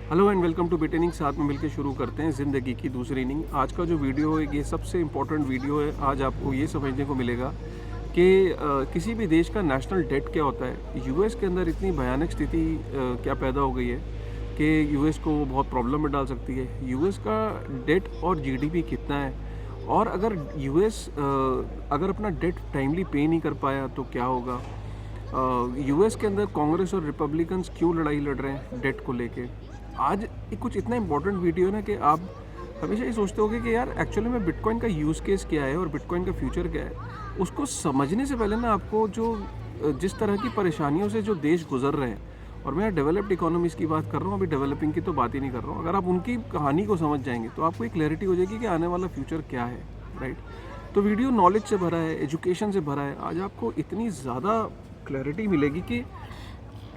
Hello and welcome two bit inning. साथ में मिलकर शुरू करते हैं ज़िंदगी की दूसरी इनिंग। आज का जो वीडियो है ये सबसे इम्पोर्टेंट वीडियो है। आज आपको ये समझने को मिलेगा कि किसी भी देश का नेशनल डेट क्या होता है। यूएस के अंदर इतनी भयानक स्थिति क्या पैदा हो गई है कि यूएस को वो बहुत प्रॉब्लम में डाल सकती है। यूएस का डेट और जीडीपी कितना है, और अगर यूएस अगर अपना डेट टाइमली पे नहीं कर पाया तो क्या होगा। यूएस के अंदर कांग्रेस और रिपब्लिकन्स क्यों लड़ाई लड़ रहे हैं डेट को लेके। आज ये कुछ इतना इंपॉर्टेंट वीडियो है ना कि आप हमेशा ये सोचते होगे कि यार एक्चुअली में बिटकॉइन का यूज़ केस क्या है और बिटकॉइन का फ्यूचर क्या है। उसको समझने से पहले ना आपको जो जिस तरह की परेशानियों से जो देश गुजर रहे हैं, और मैं डेवलप्ड इकोनॉमीज़ की बात कर रहा हूँ, अभी डेवलपिंग की तो बात ही नहीं कर रहा हूँ। अगर आप उनकी कहानी को समझ जाएंगे तो आपको एक क्लैरिटी हो जाएगी कि आने वाला फ्यूचर क्या है, राइट। तो वीडियो नॉलेज से भरा है, एजुकेशन से भरा है। आज आपको इतनी ज़्यादा क्लैरिटी मिलेगी कि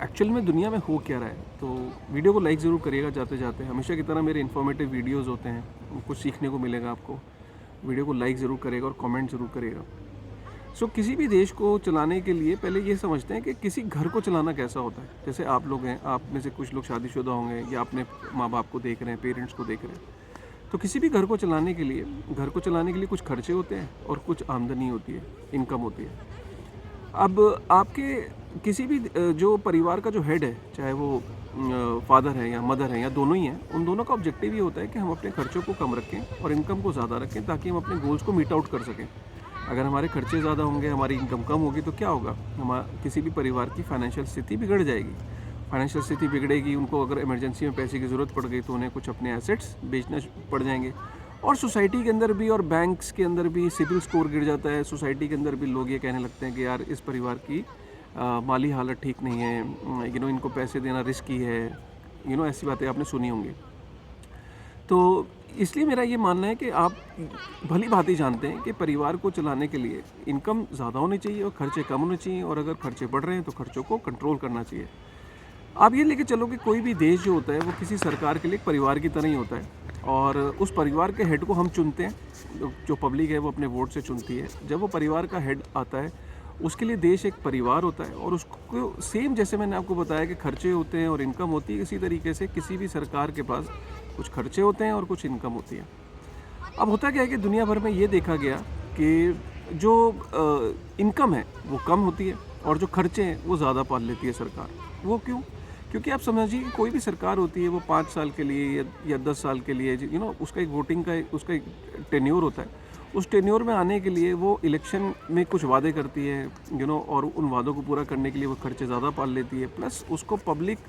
एक्चुअल में दुनिया में हो क्या रहा है। तो वीडियो को लाइक ज़रूर करिएगा जाते जाते। हमेशा की तरह मेरे इन्फॉर्मेटिव वीडियोस होते हैं, कुछ सीखने को मिलेगा आपको। वीडियो को लाइक ज़रूर करेगा और कमेंट ज़रूर करेगा। किसी भी देश को चलाने के लिए पहले ये समझते हैं कि किसी घर को चलाना कैसा होता है। जैसे आप लोग हैं, आप में से कुछ लोग शादीशुदा होंगे या अपने माँ बाप को देख रहे हैं, पेरेंट्स को देख रहे हैं। तो किसी भी घर को चलाने के लिए कुछ खर्चे होते हैं और कुछ आमदनी होती है, इनकम होती है। अब आपके किसी भी जो परिवार का जो हेड है, चाहे वो फादर है या मदर है या दोनों ही हैं, उन दोनों का ऑब्जेक्टिव ये होता है कि हम अपने खर्चों को कम रखें और इनकम को ज़्यादा रखें, ताकि हम अपने गोल्स को मीट आउट कर सकें। अगर हमारे खर्चे ज़्यादा होंगे, हमारी इनकम कम होगी, तो क्या होगा, किसी भी परिवार की फाइनेंशियल स्थिति बिगड़ जाएगी। फाइनेंशियल स्थिति बिगड़ेगी, उनको अगर इमरजेंसी में पैसे की ज़रूरत पड़ गई तो उन्हें कुछ अपने एसेट्स बेचना पड़ जाएंगे। और सोसाइटी के अंदर भी और बैंक्स के अंदर भी सिबिल स्कोर गिर जाता है। सोसाइटी के अंदर भी लोग ये कहने लगते हैं कि यार इस परिवार की माली हालत ठीक नहीं है, इनको पैसे देना रिस्की है। ऐसी बातें आपने सुनी होंगी। तो इसलिए मेरा ये मानना है कि आप भली भांति जानते हैं कि परिवार को चलाने के लिए इनकम ज़्यादा होनी चाहिए और खर्चे कम होने चाहिए, और अगर खर्चे बढ़ रहे हैं तो खर्चों को कंट्रोल करना चाहिए। आप ये लेके चलो कि कोई भी देश जो होता है वो किसी सरकार के लिए एक परिवार की तरह ही होता है, और उस परिवार के हेड को हम चुनते हैं। जो पब्लिक है वो अपने वोट से चुनती है। जब वो परिवार का हेड आता है, उसके लिए देश एक परिवार होता है, और उसको सेम जैसे मैंने आपको बताया कि खर्चे होते हैं और इनकम होती है, इसी तरीके से किसी भी सरकार के पास कुछ खर्चे होते हैं और कुछ इनकम होती है। अब होता क्या है कि दुनिया भर में ये देखा गया कि जो इनकम है वो कम होती है और जो खर्चे हैं वो ज़्यादा पाल लेती है सरकार। वो क्यों? क्योंकि आप समझिए कि कोई भी सरकार होती है वो 5 साल के लिए या 10 साल के लिए, उसका एक वोटिंग का उसका एक टेन्योर होता है। उस टेन्योर में आने के लिए वो इलेक्शन में कुछ वादे करती है, और उन वादों को पूरा करने के लिए वो खर्चे ज़्यादा पाल लेती है। प्लस उसको पब्लिक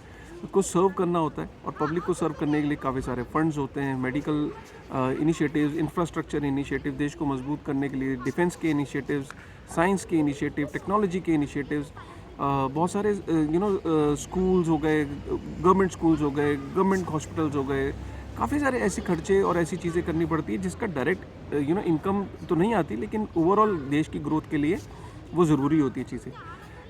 को सर्व करना होता है, और पब्लिक को सर्व करने के लिए काफ़ी सारे फंड्स होते हैं। मेडिकल इनिशिएटिव्स, इंफ्रास्ट्रक्चर इनिशिएटिव, देश को मजबूत करने के लिए डिफेंस के इनिशिएटिव्स, साइंस के इनिशिएटिव, टेक्नोलॉजी के इनिशिएटिव्स, बहुत सारे स्कूल्स हो गए, गवर्नमेंट स्कूल्स हो गए, गवर्नमेंट हॉस्पिटल्स हो गए। काफ़ी सारे ऐसे खर्चे और ऐसी चीज़ें करनी पड़ती है जिसका डायरेक्ट इनकम तो नहीं आती, लेकिन ओवरऑल देश की ग्रोथ के लिए वो ज़रूरी होती है चीज़ें।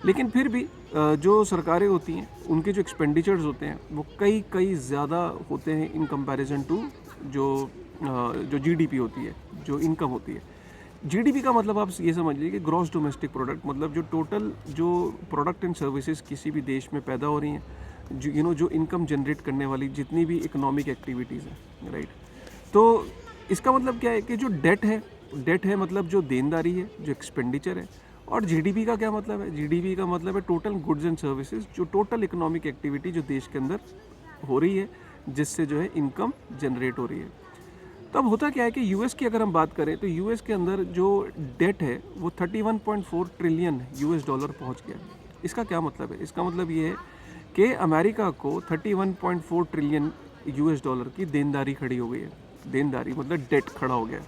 लेकिन फिर भी जो सरकारें होती हैं उनके जो एक्सपेंडिचर्स होते हैं वो कई ज़्यादा होते हैं इन कंपैरिजन टू जो जीडीपी होती है, जो इनकम होती है। जीडीपी का मतलब आप ये समझ लीजिए कि ग्रॉस डोमेस्टिक प्रोडक्ट, मतलब जो टोटल जो प्रोडक्ट एंड सर्विसेज किसी भी देश में पैदा हो रही हैं, जो इनकम जनरेट करने वाली जितनी भी इकोनॉमिक एक्टिविटीज़ हैं, राइट। तो इसका मतलब क्या है कि जो डेट है मतलब जो देनदारी है, जो एक्सपेंडिचर है। और जीडीपी का क्या मतलब है? जीडीपी का मतलब है टोटल गुड्स एंड सर्विसेज, जो टोटल इकोनॉमिक एक्टिविटी जो देश के अंदर हो रही है, जिससे जो है इनकम जनरेट हो रही है। तो अब होता क्या है कि यूएस की अगर हम बात करें तो यूएस के अंदर जो डेट है वो 31.4 ट्रिलियन यूएस डॉलर पहुंच गया। इसका क्या मतलब है? इसका मतलब ये है कि अमेरिका को 31.4 ट्रिलियन यूएस डॉलर की देनदारी खड़ी हो गई है। देनदारी मतलब डेट खड़ा हो गया।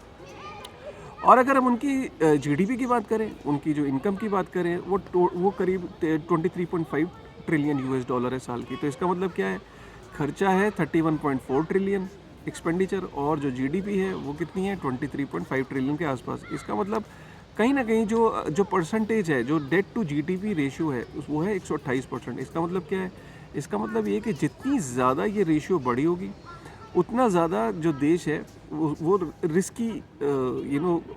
और अगर हम उनकी जीडीपी की बात करें, उनकी जो इनकम की बात करें, वो करीब 23.5 ट्रिलियन यूएस डॉलर है साल की। तो इसका मतलब क्या है? खर्चा है 31.4 ट्रिलियन एक्सपेंडिचर, और जो जीडीपी है वो कितनी है? 23.5 ट्रिलियन के आसपास। इसका मतलब कहीं ना कहीं जो परसेंटेज है, जो डेट टू जीडीपी रेशियो है, वो है 128%। इसका मतलब क्या है? इसका मतलब ये कि जितनी ज़्यादा ये रेशियो बड़ी होगी, उतना ज़्यादा जो देश है वो रिस्की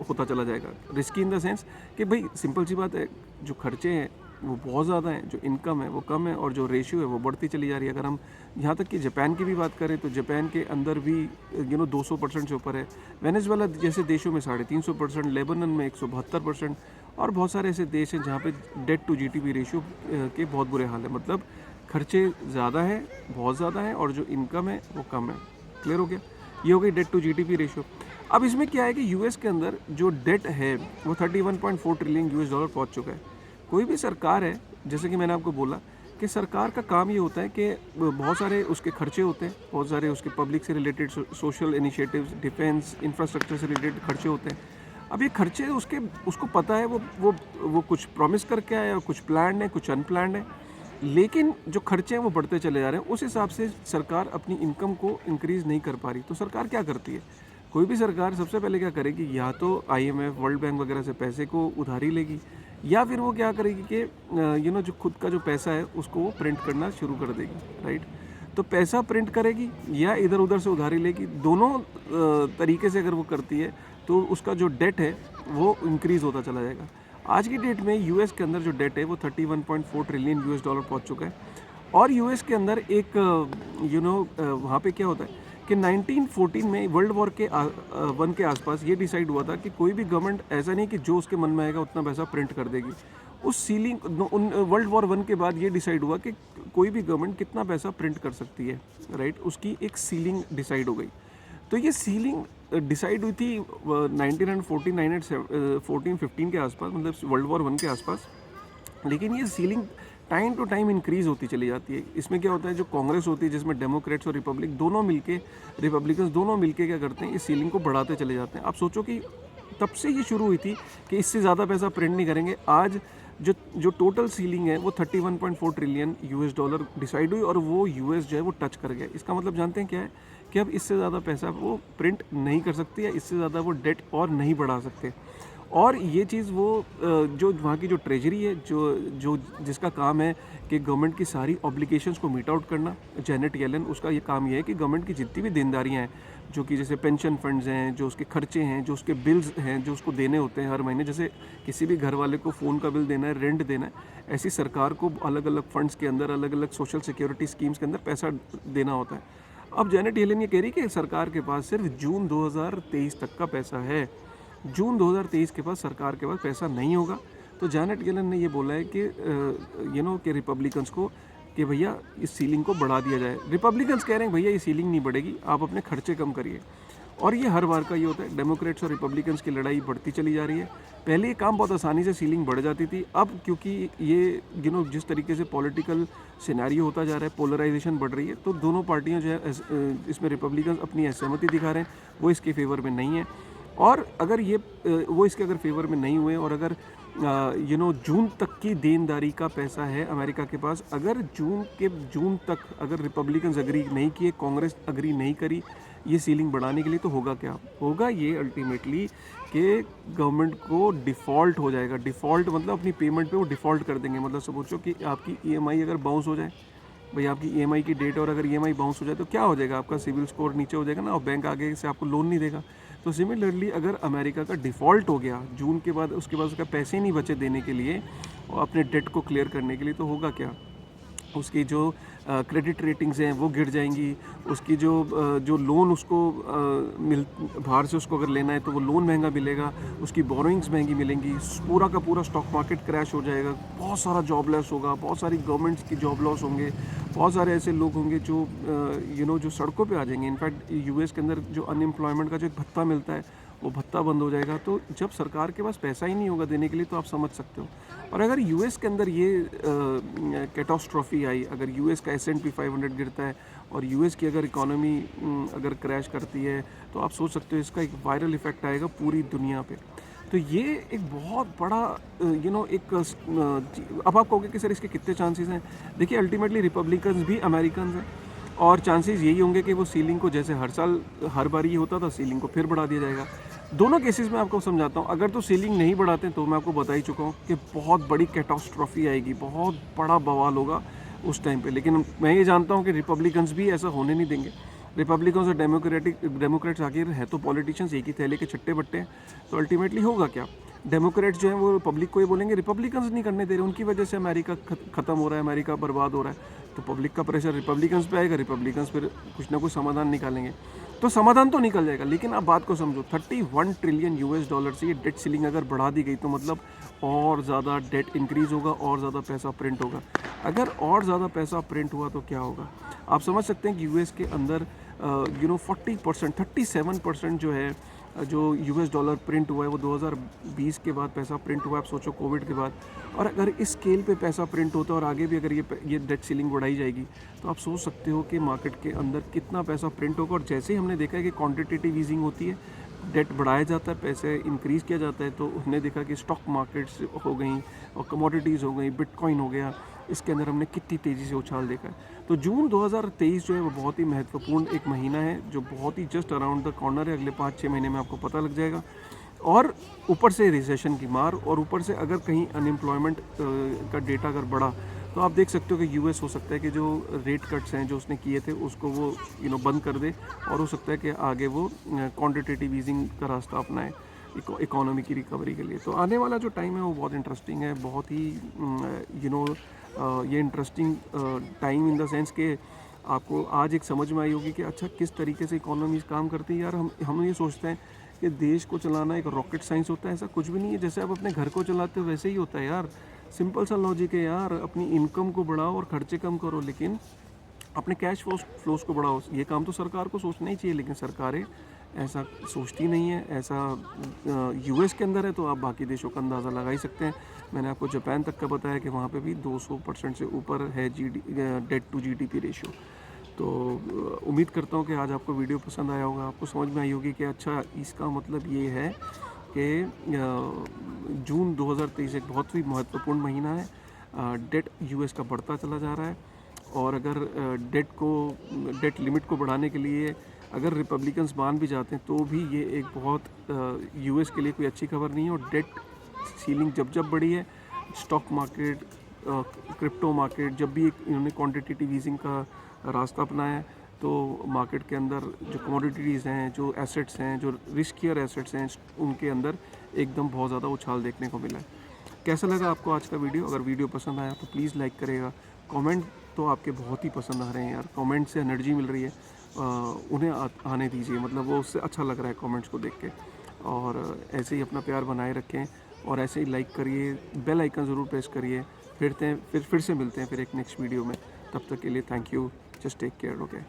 होता चला जाएगा। रिस्की इन द सेंस कि भाई सिंपल सी बात है, जो खर्चे हैं वो बहुत ज़्यादा हैं, जो इनकम है वो कम है, और जो रेशियो है वो बढ़ती चली जा रही है। अगर हम यहाँ तक कि जापान की भी बात करें तो जापान के अंदर भी 200% से ऊपर है। वेनेजुएला जैसे देशों में 350%, लेबनान में 172%, और बहुत सारे ऐसे देश हैं जहाँ पे डेट टू जीडीपी रेशियो के बहुत बुरे हाल है। मतलब खर्चे ज़्यादा हैं, बहुत ज़्यादा हैं, और जो इनकम है वो कम है। क्लियर हो गया? ये हो गई डेट टू जीडीपी रेशियो। अब इसमें क्या है कि यूएस के अंदर जो डेट है वो 31.4 ट्रिलियन यूएस डॉलर पहुंच चुका है। कोई भी सरकार है, जैसे कि मैंने आपको बोला कि सरकार का काम ये होता है कि बहुत सारे उसके खर्चे होते हैं, बहुत सारे उसके पब्लिक से related social initiatives, defence, infrastructure से रिलेटेड खर्चे होते हैं। अब ये खर्चे उसको पता है, वो कुछ प्रॉमिस करके आया, कुछ प्लान है, कुछ अनप्लान्ड है, लेकिन जो खर्चे हैं वो बढ़ते चले जा रहे हैं। उस हिसाब से सरकार अपनी इनकम को इंक्रीज़ नहीं कर पा रही। तो सरकार क्या करती है? कोई भी सरकार सबसे पहले क्या करेगी, या तो आईएमएफ, वर्ल्ड बैंक वगैरह से पैसे को उधारी लेगी, या फिर वो क्या करेगी कि जो खुद का जो पैसा है उसको वो प्रिंट करना शुरू कर देगी, राइट। तो पैसा प्रिंट करेगी या इधर उधर से उधारी लेगी, दोनों तरीके से अगर वो करती है तो उसका जो डेट है वो इंक्रीज़ होता चला जाएगा। आज की डेट में यूएस के अंदर जो डेट है वो 31.4 ट्रिलियन यूएस डॉलर पहुंच चुका है। और यूएस के अंदर एक वहाँ पे क्या होता है कि 1914 में वर्ल्ड वॉर के वन के आसपास ये डिसाइड हुआ था कि कोई भी गवर्नमेंट ऐसा नहीं कि जो उसके मन में आएगा उतना पैसा प्रिंट कर देगी। उस सीलिंग वर्ल्ड वॉर वन के बाद ये डिसाइड हुआ कि कोई भी गवर्नमेंट कितना पैसा प्रिंट कर सकती है, राइट। उसकी एक सीलिंग डिसाइड हो गई। तो ये सीलिंग डिसाइड हुई थी 1415 के आसपास, मतलब वर्ल्ड वॉर वन के आसपास। लेकिन ये ceiling time to time increase होती चली जाती है। इसमें क्या होता है, जो कांग्रेस होती है जिसमें डेमोक्रेट्स और रिपब्लिकन्स दोनों मिलके क्या करते हैं, इस सीलिंग को बढ़ाते चले जाते हैं। आप सोचो कि तब से ये शुरू हुई थी कि इससे ज़्यादा पैसा प्रिंट नहीं करेंगे। आज जो टोटल सीलिंग है वो 31.4 ट्रिलियन यूएस डॉलर डिसाइड हुई, और वो यूएस जो है वो टच कर गया। इसका मतलब जानते हैं क्या है कि अब इससे ज़्यादा पैसा वो प्रिंट नहीं कर सकती, या इससे ज़्यादा वो डेट और नहीं बढ़ा सकते। और ये चीज़ वो जो वहाँ की जो ट्रेजरी है, जो जिसका काम है कि गवर्नमेंट की सारी ऑब्लिगेशंस को मीट आउट करना, जेनेट येलन, उसका ये काम ये है कि गवर्नमेंट की जितनी भी देनदारियाँ हैं, जो कि जैसे पेंशन फंड्स हैं, जो उसके खर्चे हैं, जो उसके बिल्स हैं जो उसको देने होते हैं हर महीने, जैसे किसी भी घर वाले को फ़ोन का बिल देना है, रेंट देना है, ऐसी सरकार को अलग अलग फंड्स के अंदर, अलग अलग सोशल सिक्योरिटी स्कीम्स के अंदर पैसा देना होता है। अब जेनेट येलन ये कह रही है कि सरकार के पास सिर्फ जून 2023 तक का पैसा है। जून 2023 के पास सरकार के पास पैसा नहीं होगा। तो जेनेट येलन ने ये बोला है कि कि रिपब्लिकन्स को कि भैया इस सीलिंग को बढ़ा दिया जाए। रिपब्लिकन्स कह रहे हैं भैया ये सीलिंग नहीं बढ़ेगी, आप अपने खर्चे कम करिए। और ये हर बार का ये होता है, डेमोक्रेट्स और रिपब्लिकन्स की लड़ाई बढ़ती चली जा रही है। पहले ये काम बहुत आसानी से सीलिंग बढ़ जाती थी, अब क्योंकि ये जिस तरीके से पॉलिटिकल सिनेरियो होता जा रहा है, पोलराइजेशन बढ़ रही है, तो दोनों पार्टियां जो है इसमें रिपब्लिकन्स अपनी असहमति दिखा रहे हैं, वो इसके फेवर में नहीं है। और अगर वो इसके अगर फेवर में नहीं हुए, और अगर जून तक की देनदारी का पैसा है अमेरिका के पास, अगर जून तक अगर रिपब्लिकन्स अग्री नहीं किए, कांग्रेस अग्री नहीं करी ये सीलिंग बढ़ाने के लिए, तो होगा क्या? होगा ये अल्टीमेटली कि गवर्नमेंट को डिफ़ॉल्ट हो जाएगा। डिफ़ॉल्ट मतलब अपनी पेमेंट पे वो डिफ़ॉल्ट कर देंगे। मतलब समझो कि आपकी ईएमआई अगर बाउंस हो जाए, भाई आपकी ईएमआई की डेट और अगर ईएमआई बाउंस हो जाए तो क्या हो जाएगा? आपका सिविल स्कोर नीचे हो जाएगा ना, और बैंक आगे से आपको लोन नहीं देगा। तो सिमिलरली अगर अमेरिका का डिफ़ॉल्ट हो गया जून के बाद, उसके बाद उसका पैसे नहीं बचे देने के लिए और अपने डेट को क्लियर करने के लिए, तो होगा क्या? उसकी जो क्रेडिट रेटिंग्स हैं वो गिर जाएंगी। उसकी जो लोन उसको बाहर से उसको अगर लेना है तो वो लोन महंगा मिलेगा, उसकी बोरोइंग्स महंगी मिलेंगी, पूरा का पूरा स्टॉक मार्केट क्रैश हो जाएगा, बहुत सारा जॉब लॉस होगा, बहुत सारी गवर्नमेंट्स की जॉब लॉस होंगे, बहुत सारे ऐसे लोग होंगे जो जो सड़कों पे आ जाएंगे। इनफैक्ट यूएस के अंदर जो अनएम्प्लॉयमेंट का जो एक भत्ता मिलता है वो भत्ता बंद हो जाएगा। तो जब सरकार के पास पैसा ही नहीं होगा देने के लिए, तो आप समझ सकते हो। और अगर यूएस के अंदर ये कैटास्ट्रॉफी आई, अगर यूएस का S&P 500 गिरता है और यूएस की अगर इकोनॉमी अगर क्रैश करती है, तो आप सोच सकते हो इसका एक वायरल इफेक्ट आएगा पूरी दुनिया पे। तो ये एक बहुत बड़ा अब आप कहोगे कि सर इसके कितने चांसेस हैं? देखिए अल्टीमेटली रिपब्लिकन्स भी अमेरिकन्स हैं, और चांसेस यही होंगे कि वो सीलिंग को, जैसे हर बार ये होता था, सीलिंग को फिर बढ़ा दिया जाएगा। दोनों केसेस में आपको समझाता हूँ। अगर तो सीलिंग नहीं बढ़ाते तो मैं आपको बता ही चुका हूँ कि बहुत बड़ी कैटास्ट्रॉफी आएगी, बहुत बड़ा बवाल होगा उस टाइम पे। लेकिन मैं ये जानता हूँ कि रिपब्लिकन्स भी ऐसा होने नहीं देंगे। रिपब्लिकन्स और डेमोक्रेट्स आखिर है तो पॉलिटिशियंस, एक ही थैले के छट्टे बट्टे हैं। तो अल्टीमेटली होगा क्या? डेमोक्रेट्स जो हैं वो पब्लिक को ये बोलेंगे रिपब्लिकन्स नहीं करने दे रहे, उनकी वजह से अमेरिका ख़त्म हो रहा है, अमेरिका बर्बाद हो रहा है। तो पब्लिक का प्रेशर रिपब्लिकन्स पे आएगा, रिपब्लिकन्स फिर कुछ ना कुछ समाधान निकालेंगे। तो समाधान तो निकल जाएगा, लेकिन आप बात को समझो, 31 ट्रिलियन यूएस डॉलर से ये डेट सीलिंग अगर बढ़ा दी गई तो मतलब और ज़्यादा डेट इंक्रीज़ होगा, और ज़्यादा पैसा प्रिंट होगा। अगर और ज़्यादा पैसा प्रिंट हुआ तो क्या होगा? आप समझ सकते हैं कि यूएस के अंदर 40% 37% जो है जो यूएस डॉलर प्रिंट हुआ है वो 2020 के बाद पैसा प्रिंट हुआ है। आप सोचो कोविड के बाद, और अगर इस स्केल पे पैसा प्रिंट होता है और आगे भी अगर ये डेट सीलिंग बढ़ाई जाएगी तो आप सोच सकते हो कि मार्केट के अंदर कितना पैसा प्रिंट होगा। और जैसे ही हमने देखा है कि क्वांटिटेटिव ईजिंग होती है, डेट बढ़ाया जाता है, पैसे इंक्रीज़ किया जाता है, तो हमने देखा कि स्टॉक मार्केट्स हो गई और कमोडिटीज़ हो गई, बिटकॉइन हो गया, इसके अंदर हमने कितनी तेज़ी से उछाल देखा है। तो जून 2023 जो है वो बहुत ही महत्वपूर्ण एक महीना है, जो बहुत ही जस्ट अराउंड द कॉर्नर है। अगले 5-6 महीने में आपको पता लग जाएगा। और ऊपर से रिसेशन की मार, और ऊपर से अगर कहीं अनएम्प्लॉयमेंट का डेटा अगर बढ़ा तो आप देख सकते हो कि यूएस हो सकता है कि जो रेट कट्स हैं जो उसने किए थे उसको वो बंद कर दे, और हो सकता है कि आगे वो क्वांटिटेटिव ईजिंग का रास्ता अपनाए इकोनॉमी की रिकवरी के लिए। तो आने वाला जो टाइम है वो बहुत इंटरेस्टिंग है, बहुत ही ये interesting time in the sense कि आपको आज एक समझ में आई होगी कि अच्छा किस तरीके से इकोनॉमीज काम करती है। यार हम ये सोचते हैं कि देश को चलाना एक रॉकेट साइंस होता है, ऐसा कुछ भी नहीं है। जैसे आप अपने घर को चलाते हो वैसे ही होता है यार, सिंपल सा लॉजिक है यार। अपनी इनकम को बढ़ाओ और खर्चे कम करो, लेकिन अपने कैश फ्लोस को बढ़ाओ। ये काम तो सरकार को सोचना ही चाहिए, लेकिन सरकारें ऐसा सोचती नहीं है। ऐसा यूएस के अंदर है तो आप बाकी देशों का अंदाज़ा लगा ही सकते हैं। मैंने आपको जापान तक का बताया कि वहाँ पे भी 200% से ऊपर है डेट टू जीडीपी रेशियो। तो उम्मीद करता हूँ कि आज आपको वीडियो पसंद आया होगा, आपको समझ में आई होगी कि अच्छा इसका मतलब ये है कि जून 2023 एक बहुत ही महत्वपूर्ण महीना है। डेट यूएस का बढ़ता चला जा रहा है, और अगर डेट लिमिट को बढ़ाने के लिए अगर रिपब्लिकन्स मान भी जाते हैं तो भी ये एक बहुत यूएस के लिए कोई अच्छी खबर नहीं है। और डेट सीलिंग जब बढ़ी है, स्टॉक मार्केट, क्रिप्टो मार्केट, जब भी इन्होंने क्वांटिटेटिव ईजिंग का रास्ता अपनाया है, तो मार्केट के अंदर जो कमोडिटीज़ हैं, जो एसेट्स हैं, जो रिस्कियर एसेट्स हैं, उनके अंदर एकदम बहुत ज़्यादा उछाल देखने को मिला है। कैसा लगा आपको आज का वीडियो? अगर वीडियो पसंद आया तो प्लीज़ लाइक करेगा। कमेंट तो आपके बहुत ही पसंद आ रहे हैं यार, कमेंट से एनर्जी मिल रही है, उन्हें आने दीजिए, मतलब वो उससे अच्छा लग रहा है कमेंट्स को देख के। और ऐसे ही अपना प्यार बनाए रखें, और ऐसे ही लाइक करिए, बेल आइकन ज़रूर प्रेस करिए। फिर से मिलते हैं फिर एक नेक्स्ट वीडियो में। तब तक के लिए thank you, just take care, okay.